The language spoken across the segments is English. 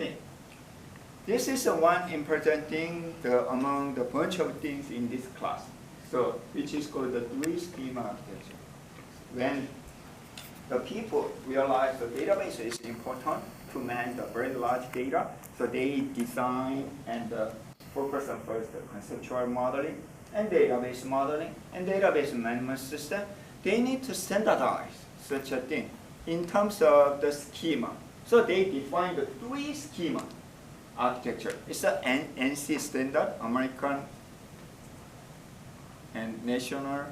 thing. This is one important thing among the bunch of things in this class. So, which is called the three schema architecture. When the people realize the database is important to manage the very large data, so they design and focus on first the conceptual modeling and database modeling and database management system. They need to standardize such a thing in terms of the schema. So they define the three schema architecture. It's the ANSI standard, American and National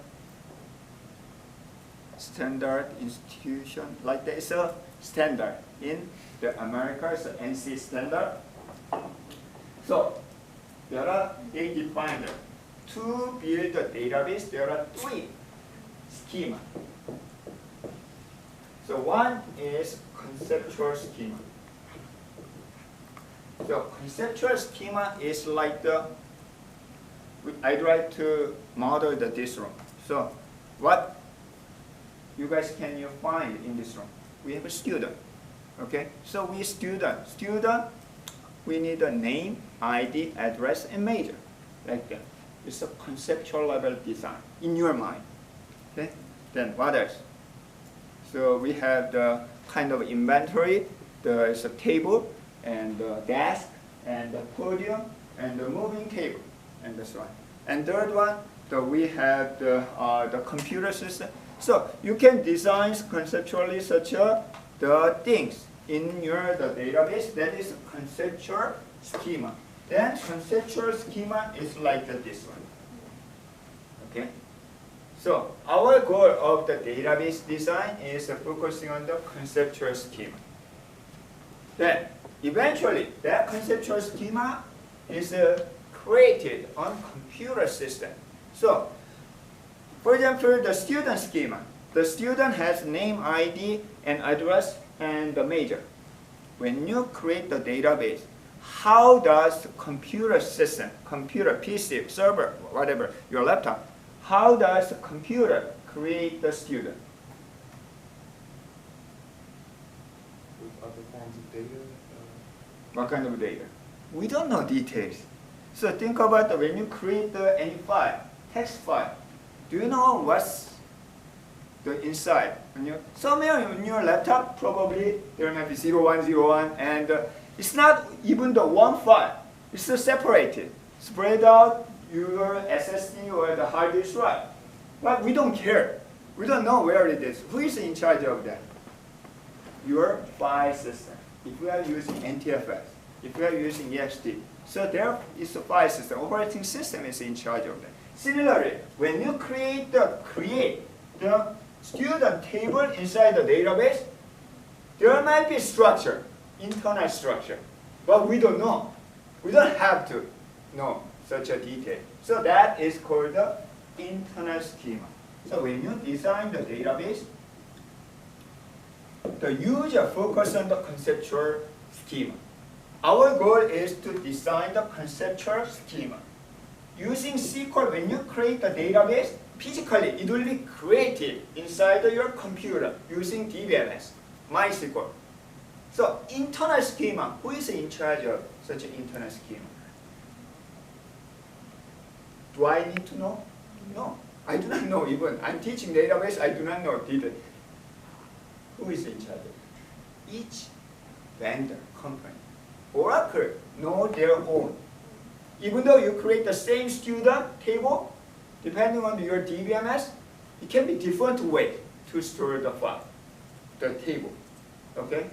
Standard Institution. Like there is a standard in the America, it's the ANSI standard. So they define that to build a database, there are three schema. So one is conceptual schema. So conceptual schema is like I'd like to model this room. So what you guys can find in this room? We have a student. Okay, so we need a name, ID, address, and major, like that. It's a conceptual level design in your mind. Okay, then what else? So we have the kind of inventory. There is a table and the desk and the podium and the moving table and so on. And third one, we have the computer system. So you can design conceptually such the things in your database. That is conceptual schema. Then conceptual schema is like this one. Okay. So our goal of the database design is focusing on the conceptual schema. Then eventually that conceptual schema is created on computer system. So for example, the student schema. The student has name, ID, and address, and the major. When you create the database, how does the computer system, computer, PC, server, whatever, your laptop, how does the computer create the student? With other forms of data? What kind of data? We don't know details. So think about when you create any file, text file. Do you know what's the inside? Somewhere on your laptop, probably there might be 0101, and it's not even the one file. It's separated, spread out your SSD or the hard disk drive. But we don't care. We don't know where it is. Who is in charge of that? Your file system. If we are using NTFS, if we are using ext, so there is a file system. Operating system is in charge of that. Similarly, when you create the student table inside the database, there might be structure, internal structure, but we don't know. We don't have to know such a detail. So that is called the internal schema. So when you design the database, the user focus on the conceptual schema. Our goal is to design the conceptual schema. Using SQL, when you create the database, physically it will be created inside your computer using DBMS, MySQL. So internal schema, who is in charge of such an internal schema? Do I need to know? No, I do not know even. I'm teaching database, I do not know detail. Who is in charge of it? Each vendor, company. Oracle know their own. Even though you create the same student table, depending on your DBMS, it can be different way to store the file, the table. Okay?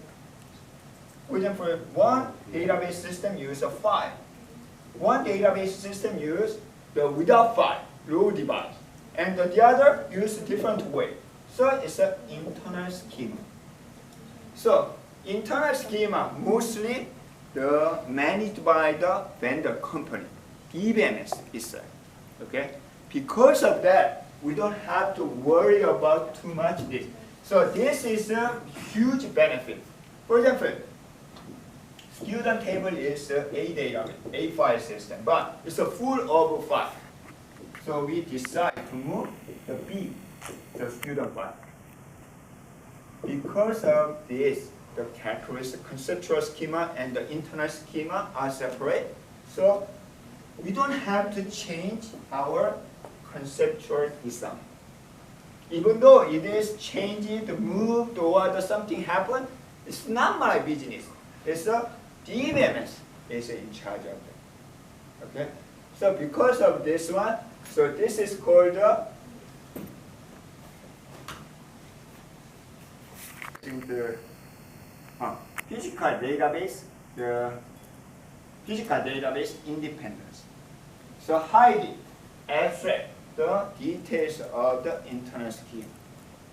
For example, one database system uses a file. One database system uses the without file, raw device. And the other uses a different way. So it's an internal schema. So internal schema mostly managed by the vendor company, DBMS itself. Okay? Because of that, we don't have to worry about too much this. So this is a huge benefit. For example, student table is a database, a file system, but it's a full of file. So we decide to move the B, the student file. Because of this, the characteristic conceptual schema and the internal schema are separate. So we don't have to change our conceptual design. Even though it is changed, moved, or something happened, it's not my business. It's the DBMS is in charge of it. Okay? So because of this one, so this is called the physical database, the physical database independence. So hiding, abstract the details of the internal scheme.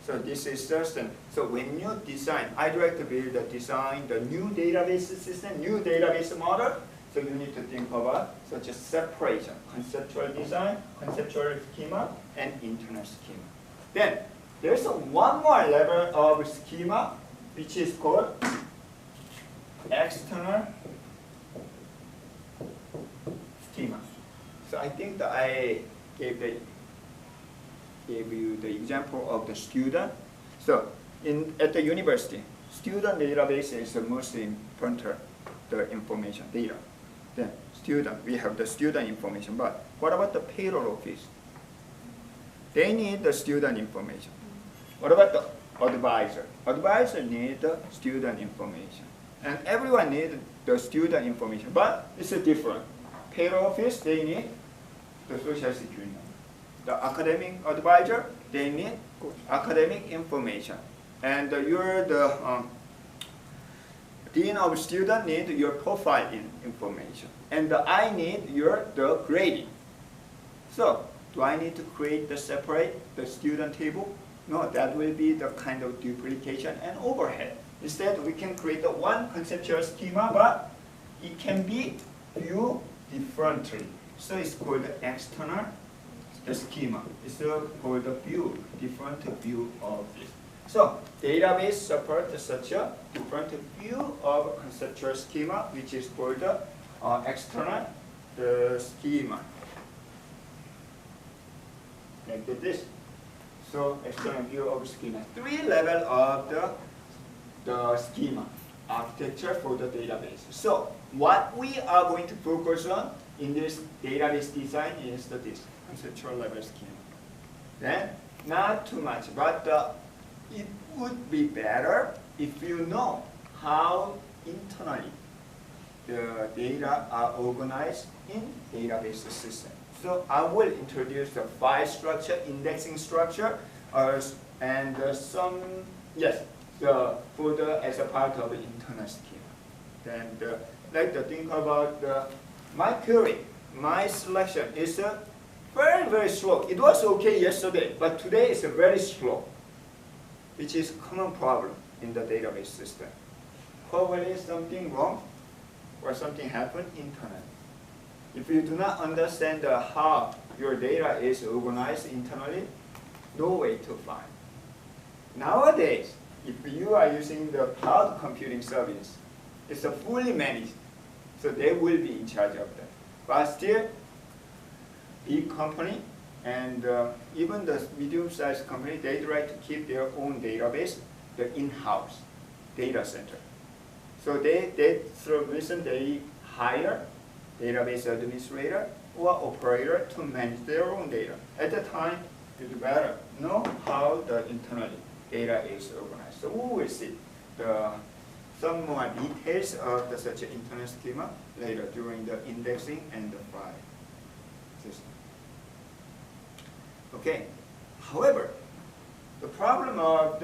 So this is certain. So when you design, I like to build the design, the new database system, new database model. So you need to think about such a separation, conceptual design, conceptual schema, and internal schema. Then there's one more level of schema, which is called external schema. So I think that I gave you the example of the student. So at the university, student database is the most important the information data. Then student, we have the student information. But what about the payroll office? They need the student information. What about the advisor? Advisor need the student information. And everyone needs the student information, but it's different. Payroll office, they need the social security number. The academic advisor, they need academic information. And you're the dean of student need your profile information. And I need the grading. So, do I need to create the separate the student table? No, that will be the kind of duplication and overhead. Instead, we can create the one conceptual schema, but it can be viewed differently. So it's called the external schema. It's called the view, different view of this. So database supports such a different view of conceptual schema, which is called the external schema. Like this. So external view of schema. 3 levels of the schema architecture for the database. So what we are going to focus on in this database design is this conceptual level schema. Then not too much, but it would be better if you know how internally the data are organized in database system. So I will introduce the file structure, indexing structure, and some, yes, as a part of the internal schema. Then like to think about my query, my selection is very, very slow. It was okay yesterday, but today is very slow, which is a common problem in the database system. Probably something wrong or something happened internally. If you do not understand how your data is organized internally, no way to find. Nowadays, if you are using the cloud computing service, it's fully managed, so they will be in charge of that. But still, big company and even the medium-sized company, they try to keep their own database, the in-house data center. So they hire database administrator or operator to manage their own data. At the time, it's better know how the internally data is organized. So we will see some more details of such an internal schema later during the indexing and the file system. Okay. However, the problem of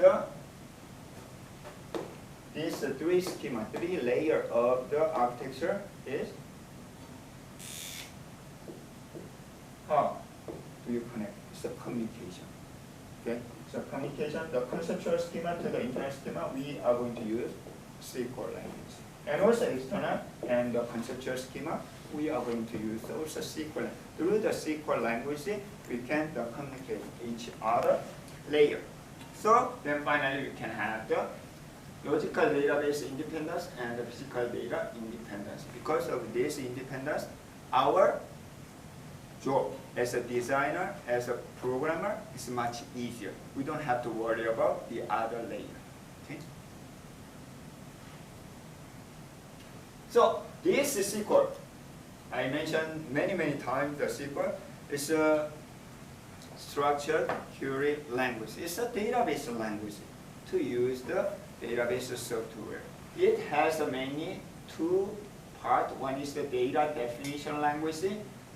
these three layer of the architecture is how do you connect? It's the communication. Okay. So communication, the conceptual schema to the internal schema, we are going to use SQL language. And also external and the conceptual schema, we are going to use also SQL. Through the SQL language, we can communicate each other layer. So then finally we can have the logical database independence and the physical data independence. Because of this independence, our job as a designer, as a programmer, is much easier. We don't have to worry about the other layer. Okay? So this SQL, I mentioned many times the SQL is a structured query language. It's a database language to use the database software. It has mainly two parts. One is the data definition language.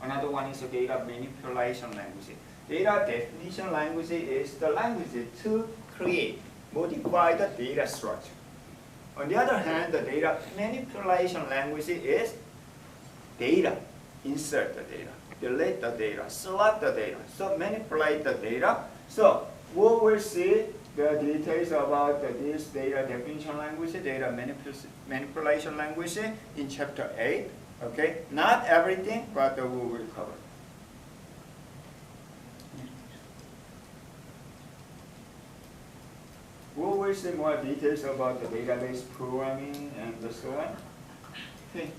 Another one is the data manipulation language. Data definition language is the language to create, modify the data structure. On the other hand, the data manipulation language is data, insert the data, delete the data, select the data, so manipulate the data. So we will see the details about this data definition language, data manipulation language in chapter 8. Okay, not everything, but we will cover. We will see more details about the database programming and so on. Okay.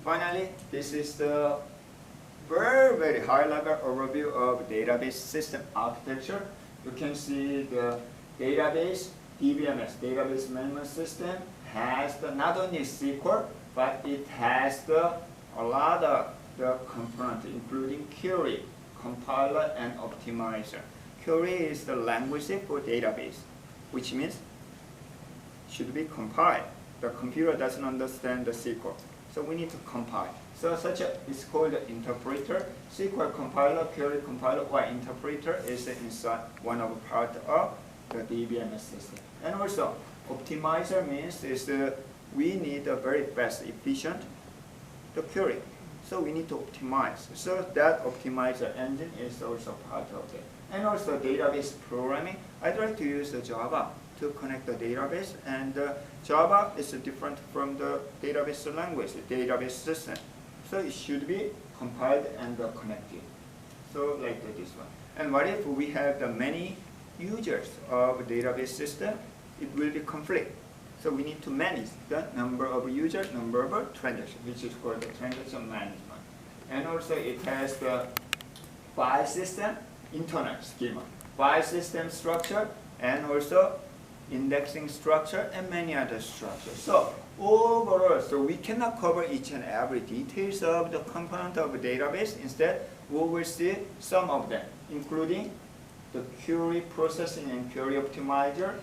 Finally, this is the very high level overview of database system architecture. You can see the database, DBMS, database management system, has not only SQL, but it has a lot of the components, including query, compiler, and optimizer. Query is the language for database, which means it should be compiled. The computer doesn't understand the SQL, so we need to compile. So such a is called the interpreter. SQL compiler, query compiler, or interpreter is inside one of the part of the DBMS system. And also, optimizer means is we need a very fast, efficient the query. So we need to optimize. So that optimizer engine is also part of it. And also database programming. I try to use the Java to connect the database, and Java is different from the database language, the database system. So it should be compiled and connected. So like this one. And what if we have the many users of database system? It will be conflict. So we need to manage the number of users, number of transactions, which is called the transaction management. And also it has the file system, internal schema, file system structure, and also indexing structure, and many other structures. So overall, so we cannot cover each and every details of the component of a database. Instead, we will see some of them, including the query processing and query optimizer,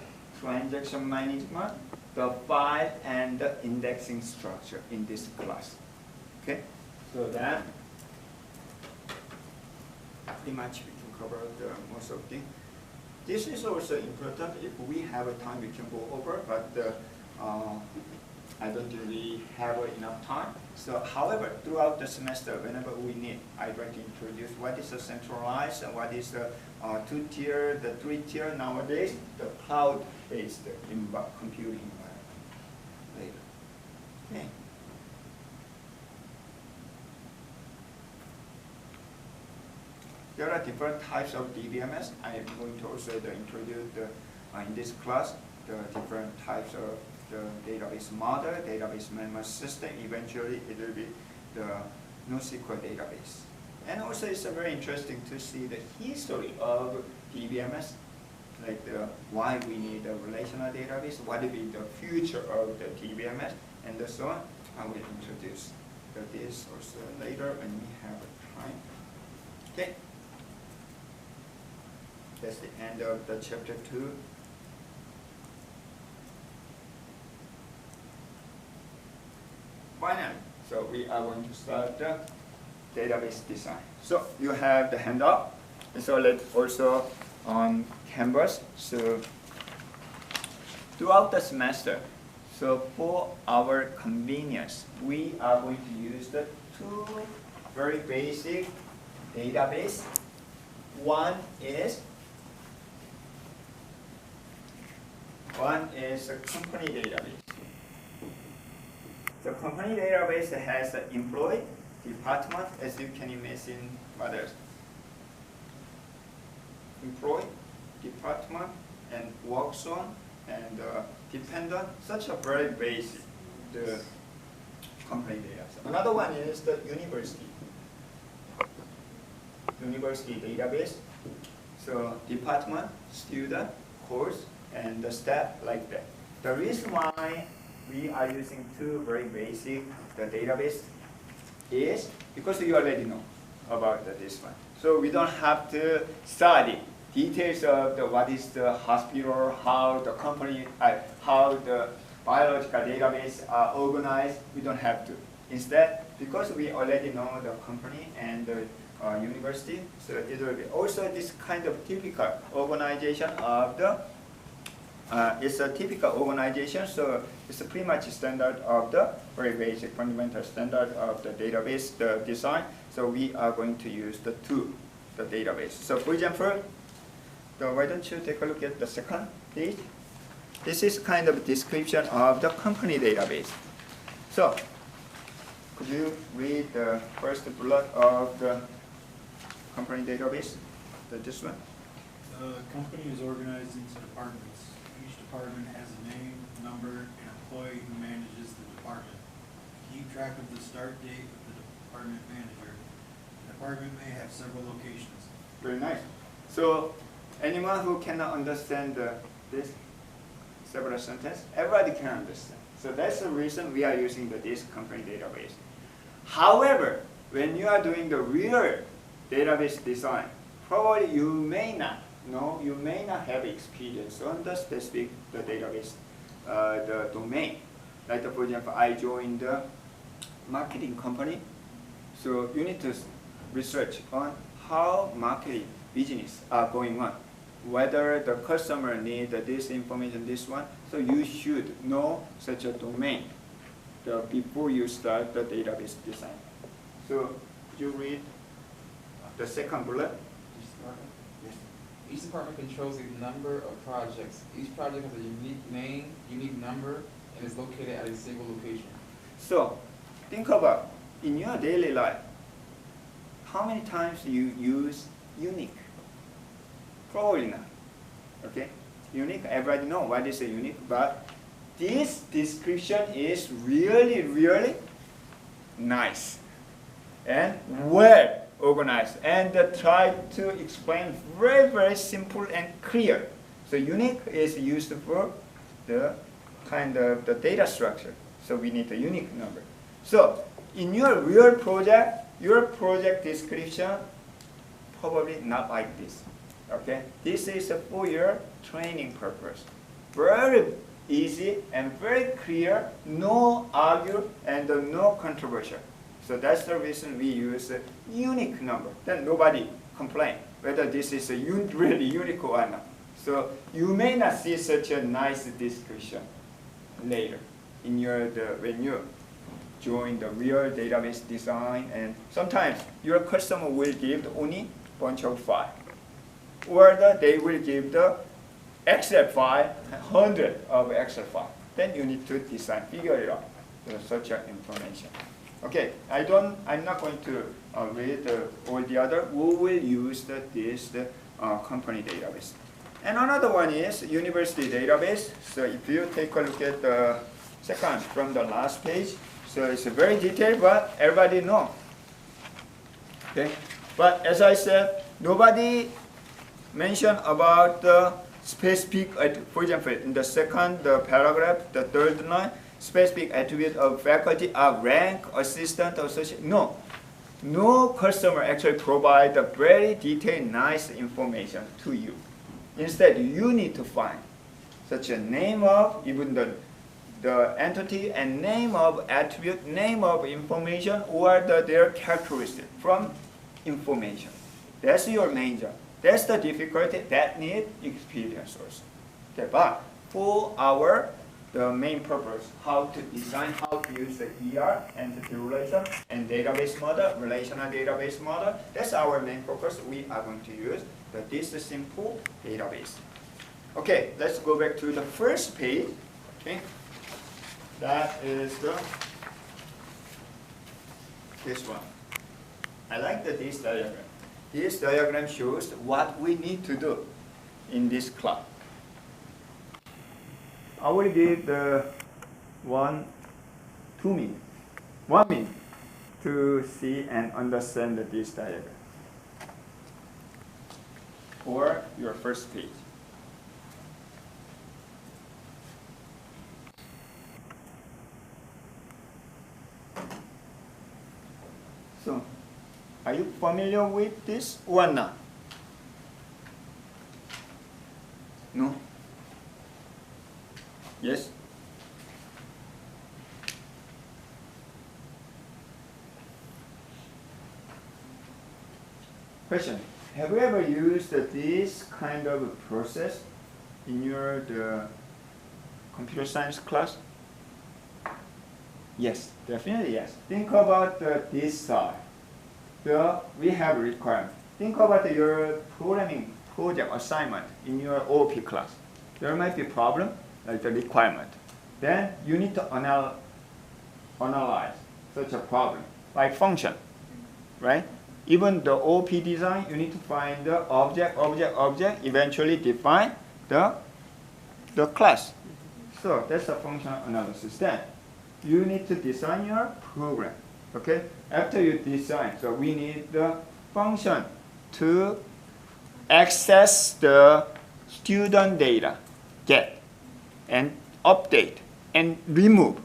transaction management, the file and the indexing structure in this class. Okay, so then pretty much we can cover the most of the. This is also important. If we have a time, we can go over, but I don't really have enough time. So, however, throughout the semester, whenever we need, I try to introduce what is a centralized and what is the two-tier, the three-tier nowadays, the cloud-based computing environment later. Okay. There are different types of DBMS. I am going to also introduce in this class the different types of the database model, database management system. Eventually, it will be the NoSQL database. And also, it's very interesting to see the history of DBMS, like why we need a relational database, what will be the future of the DBMS, and so on. I will introduce this also later when we have time. Okay. That's the end of the chapter 2. Finally, so we are going to start the database design. So you have the handout. So let's also on Canvas. So throughout the semester, so for our convenience, we are going to use the two very basic database. One is a company database. The company database has the employee, department, as you can imagine, others. Employee, department, and work zone, and dependent, such a very basic the company database. Another one is the university database. So department, student, course and the step like that. The reason why we are using two very basic the database is because you already know about this one. So we don't have to study details of what is the hospital, how the company, how the biological database are organized. We don't have to. Instead, because we already know the company and the university, so it will be also this kind of typical organization of the. It's a typical organization, so it's a pretty much standard of the very basic fundamental standard of the database the design. So we are going to use the database. So for example, why don't you take a look at the second page? This is kind of a description of the company database. So could you read the first bullet of the company database? This one. The company is organized into departments. Each department has a name, number, and employee who manages the department. Keep track of the start date of the department manager. The department may have several locations. Very nice. So anyone who cannot understand this several sentence, everybody can understand. So that's the reason we are using this company database. However, when you are doing the real database design, probably you may not know, you may not have experience on the specific database, the domain. Like for example, I joined the marketing company, so you need to research on how marketing business are going on, whether the customer needs this information, this one. So you should know such a domain before you start the database design. So could you read the second bullet? Yes. Each department controls a number of projects. Each project has a unique name, unique number, and is located at a single location. So think about in your daily life, how many times you use unique? Probably not. Okay? Unique, everybody know what is a unique, but this description is really, really nice and well organized, and try to explain very, very simple and clear. So unique is used for the kind of the data structure. So we need a unique number. So in your real project, your project description probably not like this. Okay, this is for your training purpose. Very easy and very clear, no argue and no controversial. So that's the reason we use a unique number. Then nobody complain whether this is a really unique or not. So you may not see such a nice description later in your when you join the real database design, and sometimes your customer will give only bunch of file, or they will give the Excel file, 100 of Excel file. Then you need to design, figure it out, such information. Okay, I'm not going to read all the other. We will use this company database. And another one is university database. So if you take a look at the second from the last page, so it's very detailed, but everybody know. Okay, but as I said, nobody mentioned about the specific, for example, in the second paragraph, the third line, specific attribute of faculty are rank, assistant, associate. No. No customer actually provide a very detailed, nice information to you. Instead, you need to find such a name of even the entity and name of attribute, name of information, or their characteristic from information. That's your main job. That's the difficulty that need experience also. Okay, but for the main purpose, how to design, how to use the ER, entity relation, and database model, relational database model, that's our main purpose. We are going to use this simple database. Okay, let's go back to the first page. Okay, that is this one. I like this diagram. This diagram shows what we need to do in this class. I will give 1 minute to see and understand this diagram or your first page. So, are you familiar with this or not? No? Yes? Question. Have you ever used this kind of process in your computer science class? Yes, definitely yes. Think about this side. We have requirement. Think about your programming project assignment in your OP class. There might be a problem, like the requirement. Then you need to analyze such a problem, like function, right? Even the OP design, you need to find the object, eventually define the class. So that's a functional analysis. Then you need to design your program. Okay? After you design, so we need the function to access the student data, get, and update, and remove.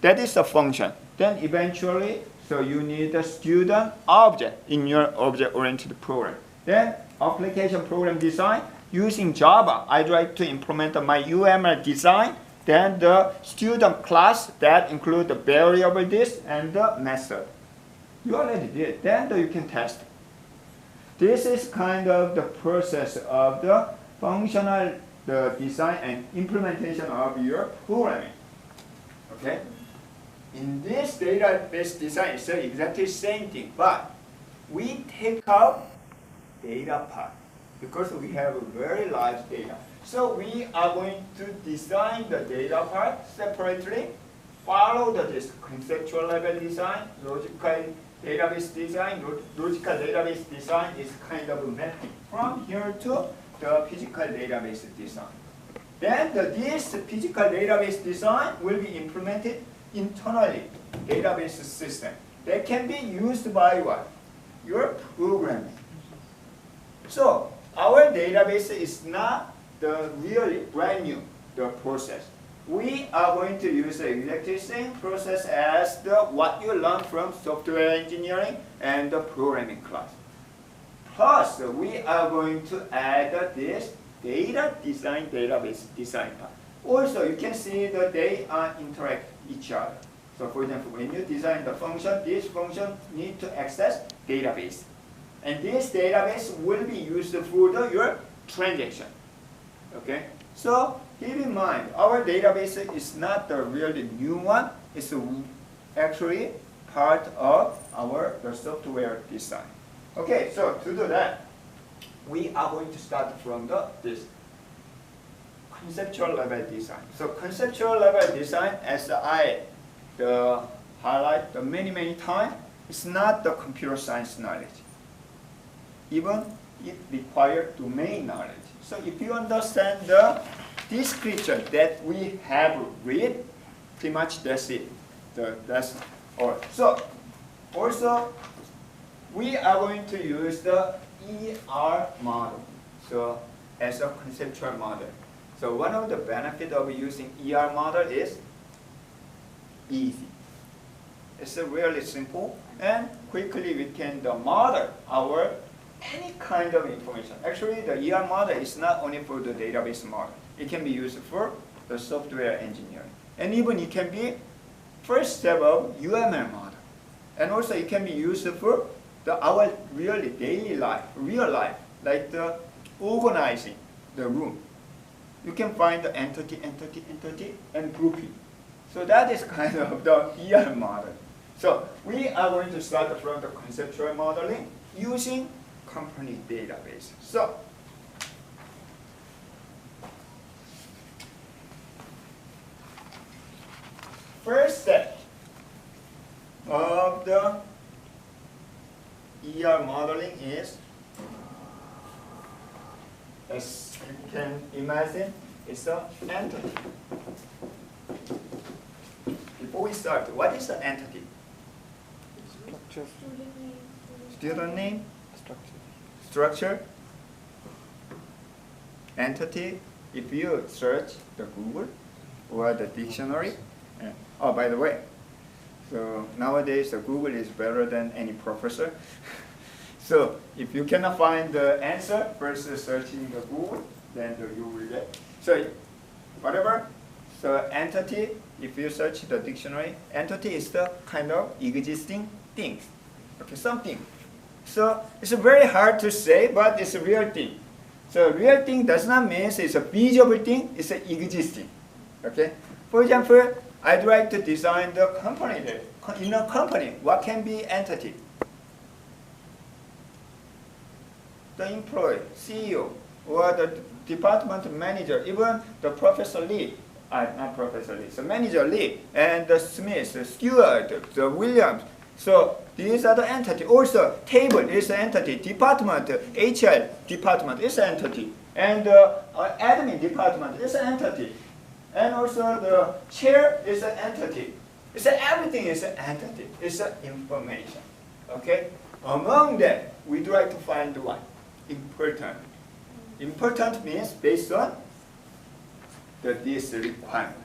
That is the function. Then eventually, so you need a student object in your object-oriented program. Then application program design, using Java, I'd like to implement my UML design. Then the student class that include the variable this and the method. You already did. Then you can test it. This is kind of the process of the functional design and implementation of your programming. Okay? In this database design, it's exactly the same thing, but we take out data part because we have a very large data. So we are going to design the data part separately, follow this conceptual level design, logical database design. Logical database design is kind of a mapping from here to the physical database design. Then this physical database design will be implemented internally, database system. That can be used by what? Your programming. So our database is not the really brand new process. We are going to use the exactly same process as what you learned from software engineering and the programming class. Plus, we are going to add this data design database design part. Also, you can see that they interact each other. So for example, when you design the function, this function needs to access database. And this database will be used for your transaction. Okay? So keep in mind, our database is not the really new one. It's actually part of the software design. Okay, so to do that, we are going to start from this conceptual level design. So conceptual level design, as I highlight many times, it's not the computer science knowledge. Even it requires domain knowledge. So if you understand the description that we have read, pretty much that's it. That's all. So also, we are going to use the ER model. So as a conceptual model. So one of the benefits of using ER model is easy. It's really simple, and quickly we can model our any kind of information. Actually, the ER model is not only for the database model. It can be used for the software engineering. And even it can be first step of UML model. And also it can be used for our really daily life, real life, like the organizing the room. You can find the entity, and grouping. So that is kind of the ER model. So we are going to start from the conceptual modeling using company database. So first step of the ER modeling is, as you can imagine, it's an entity. Before we start, what is the entity? Structure. Student name? Structure. Structure? Entity? If you search the Google or the dictionary, oh, by the way, So nowadays, Google is better than any professor. So if you cannot find the answer versus searching the Google, then you will get. So whatever. So entity, if you search the dictionary, entity is the kind of existing things. Okay, something. So it's very hard to say, but it's a real thing. So real thing does not mean it's a visible thing, it's an existing. Okay? For example, I'd like to design the company there. In a company, what can be entity? The employee, CEO, or the department manager, even the Professor Lee, not Professor Lee, so Manager Lee, and the Smith, the Stewart, the Williams. So these are the entity. Also, table is an entity. Department, HR department is an entity. And admin department is an entity. And also the chair is an entity. It's everything is an entity. It's information. Okay? Among them, we try to find what? Important. Important means based on this requirement.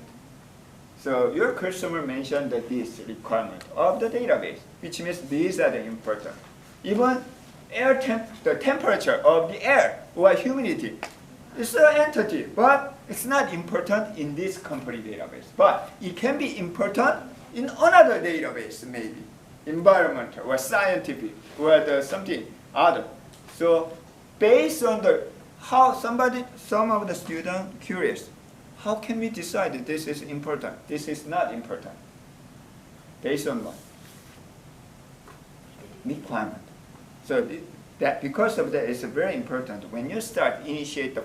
So your customer mentioned that this requirement of the database, which means these are the important. Even the temperature of the air or humidity is an entity, but it's not important in this company database. But it can be important in another database, maybe environmental or scientific or something other. So based on the some of the students curious. How can we decide that this is important, this is not important? Based on what? Requirement. So that because of that, it's very important. When you start initiate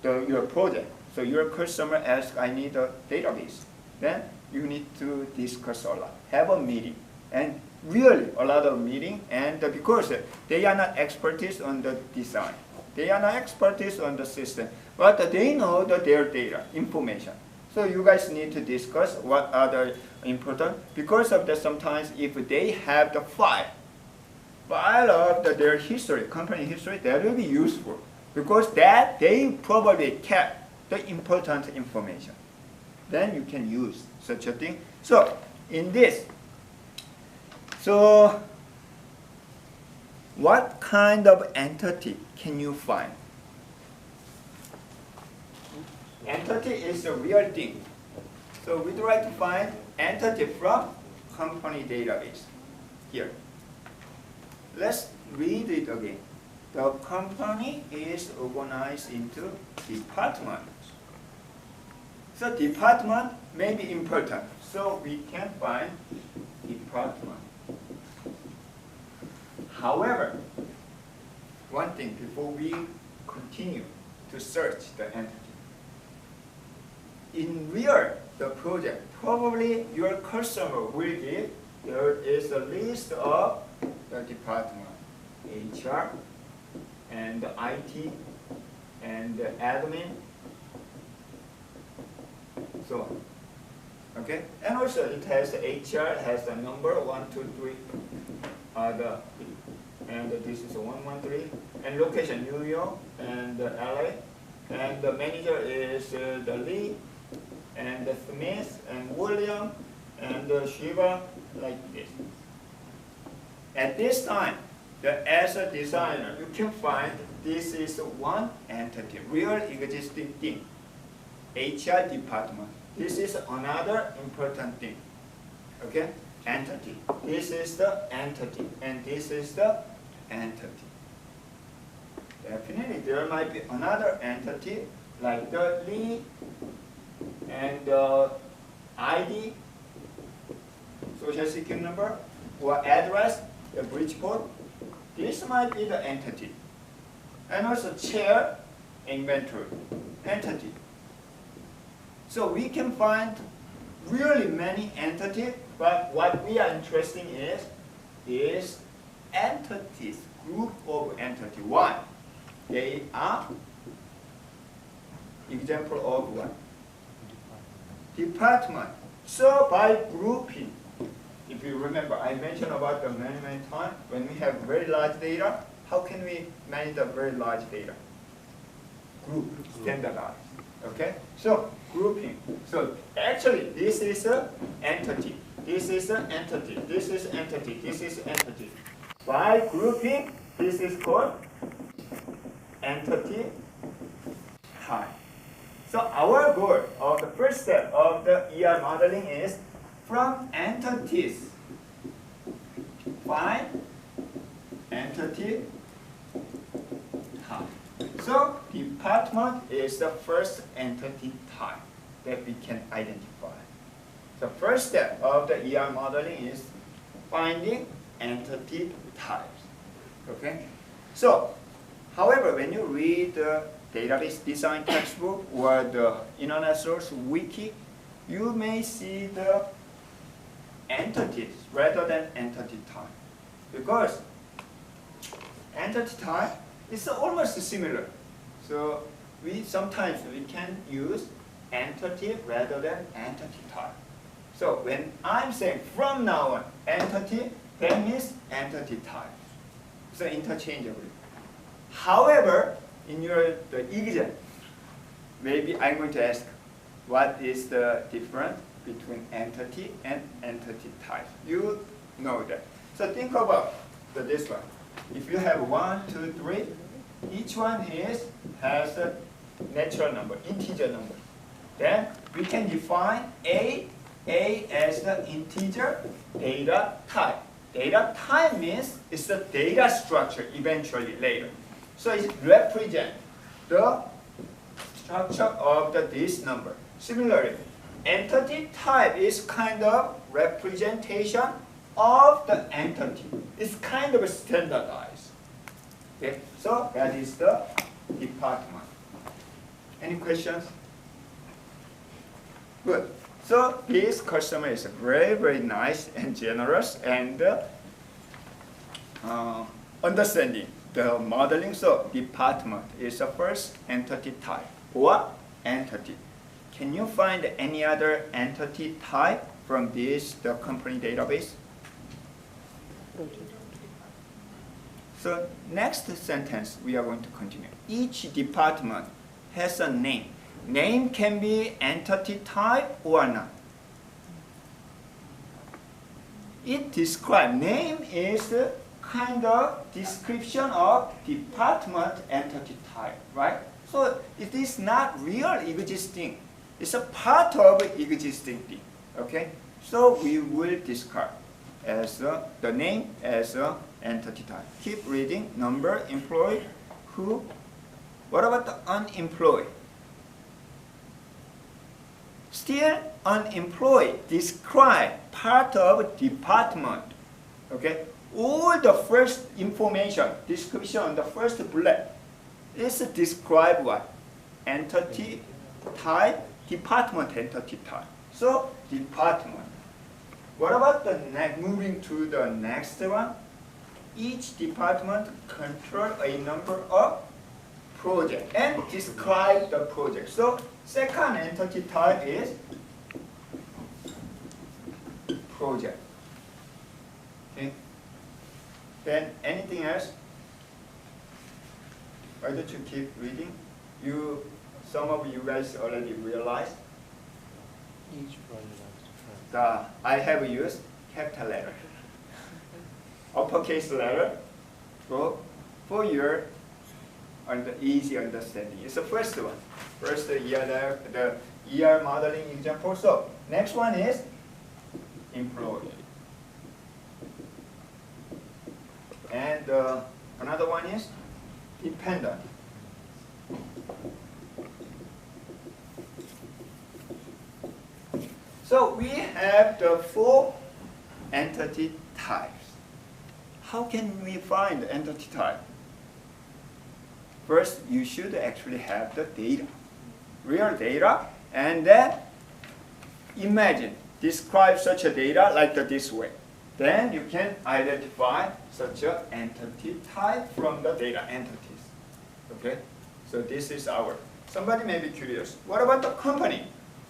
your project, so your customer asks, I need a database. Then you need to discuss a lot, have a meeting, and really a lot of meeting. And because they are not expertise on the design, they are not expertise on the system, but they know their data, information. So you guys need to discuss what are the important. Because of that, sometimes if they have the file of their history, company history, that will be useful. Because that they probably kept the important information. Then you can use such a thing. So in this, so what kind of entity can you find? Entity is a real thing. So we try to find entity from company database. Here. Let's read it again. The company is organized into departments. So department may be important. So we can find department. However, one thing before we continue to search the entity. In real the project, probably your customer will give, there is a list of the department, HR, and the IT, and the admin, so on. Okay? And also it has HR, has the number 1, 2, 3, and this is 113, and location New York and LA, and the manager is the Lee, and the Smith, and William, and Shiva, like this. At this time, as a designer, you can find this is one entity, real existing thing, HR department. This is another important thing, okay? Entity. This is the entity, and this is the entity. Definitely, there might be another entity like the Lee and the ID, social security number, or address, the Bridgeport. This might be the entity. And also chair, inventory, entity. So we can find really many entities, but what we are interested in is entities, group of entity. Why? They are example of what? Department. So by grouping, if you remember, I mentioned about the many times, when we have very large data, how can we manage the very large data? Group, standardized. Okay? So grouping. So actually this is an entity. this is an entity, this is entity, this is entity. By grouping, this is called entity type. So our goal of the first step of the ER modeling is from entities, find entity type. So department is the first entity type that we can identify. The first step of the ER modeling is finding entity types. Okay? So, however, when you read the database design textbook or the internet source wiki, you may see the entities rather than entity type. Because entity type is almost similar. So sometimes we can use entity rather than entity type. So when I'm saying from now on entity, that means entity type. So interchangeably. However, in the exam, maybe I'm going to ask what is the difference between entity and entity type. You know that. So think about this one. If you have 1, 2, 3, each one has a natural number, integer number. Then we can define A as the integer data type. Data type means it's the data structure eventually later. So it represents the structure of this number. Similarly, entity type is kind of representation of the entity. It's kind of standardized. Okay, so that is the department. Any questions? Good. So this customer is very, very nice and generous and understanding the modeling. So department is the first entity type or entity. Can you find any other entity type from the company database? So next sentence we are going to continue. Each department has a name. Name can be entity type or not. It describes, name is the kind of description of department entity type, right? So it is not real existing. It's a part of existing thing, okay? So we will describe as the name as an entity type. Keep reading. Number, employee, who. What about the unemployed? Still unemployed, describe part of department. Okay? All the first information, description on the first bullet is describe what? Entity type, department entity type. So department. What about the moving to the next one? Each department control a number of projects and describe the project. So second entity type is project. Okay. Then anything else? Why don't you keep reading? Some of you guys already realized. Each project has different. I have used capital letter, uppercase letter for your easy understanding. It's the first one. First the ER modeling example. So next one is employee. And another one is dependent. So we have the 4 entity types. How can we find the entity type? First, you should actually have the data, real data, and then describe such a data like this way. Then you can identify such an entity type from the data entities. Okay? So this is somebody may be curious. What about the company?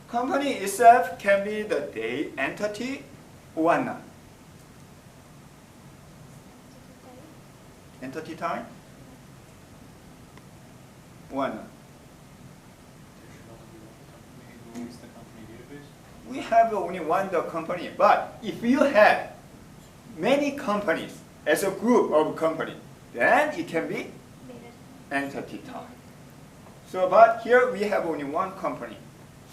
Company itself can be the entity or not. Entity type? Or not? we have only one the company. But if you have many companies as a group of company, then it can be entity type. So, but here we have only one company.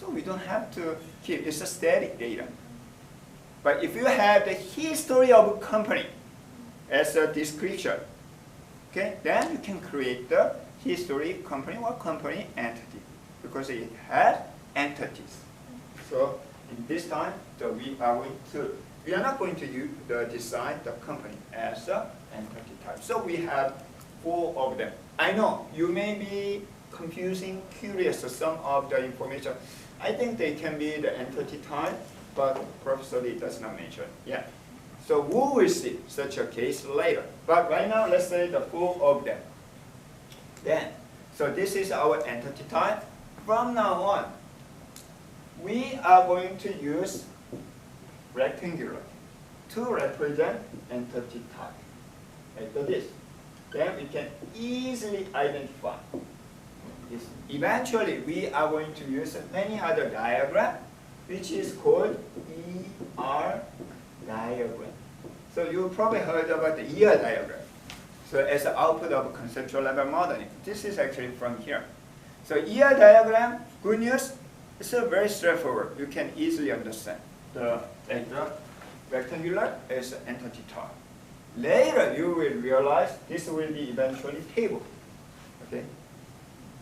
So we don't have to keep, it's a static data. But if you have the history of a company as a description, okay, then you can create the history company or company entity because it has entities. So in this time, we are not going to use design the company as an entity type. So we have 4 of them. I know you may be confusing, curious some of the information. I think they can be the entity type, but Professor Lee does not mention. Yeah. So we will see such a case later. But right now, let's say the 4 of them. Then, so this is our entity type. From now on, we are going to use rectangular to represent entity type. Like this. Then we can easily identify. Eventually, we are going to use many other diagram, which is called ER diagram. So you probably heard about the ER diagram. So as the output of conceptual level modeling, this is actually from here. So ER diagram, good news, it's very straightforward. You can easily understand. The rectangular is entity type. Later, you will realize this will be eventually table. Okay.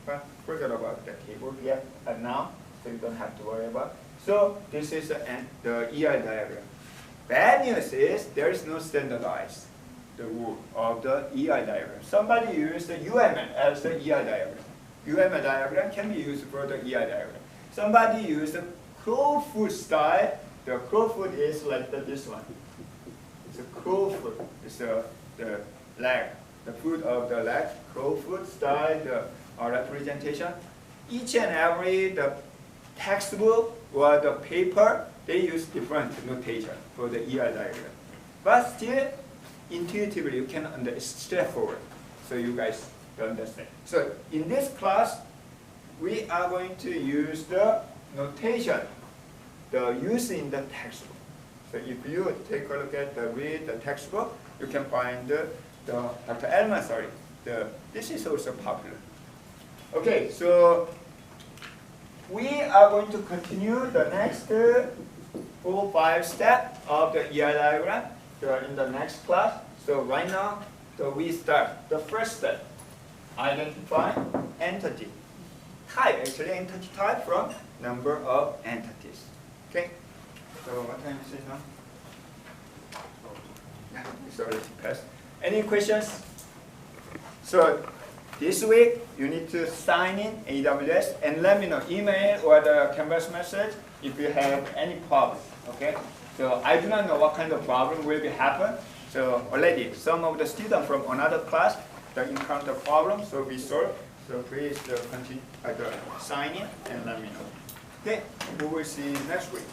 But forget about the table here and now, so you don't have to worry about. So this is the ER diagram. Bad news is there is no standardized the rule of the ER diagram. Somebody used the UML as the ER diagram. UML diagram can be used for the ER diagram. Somebody used the Crowfoot style. The Crowfoot is like this one. It's a Crowfoot. It's the leg, the foot of the leg. Crowfoot style, the representation. Each and every the textbook or the paper, they use different notation for the ER diagram. But still, intuitively, you can understand. It's straightforward. So you guys understand. So in this class, we are going to use the notation, the use in the textbook. So if you take a look at read the textbook, you can find the Dr. Elman, this is also popular. Okay, so we are going to continue the next 4, 5 steps of the ER diagram in the next class. So right now, we start the first step, identify entity type, actually entity type from number of entities. Okay, so what time is it now? Yeah, it's already passed. Any questions? So this week, you need to sign in AWS and let me know, email or the Canvas message if you have any problem, okay? So I do not know what kind of problem will happen. So already, some of the students from another class, they encounter problems, so we solve. So please continue, sign in and let me know. Okay, we will see you next week.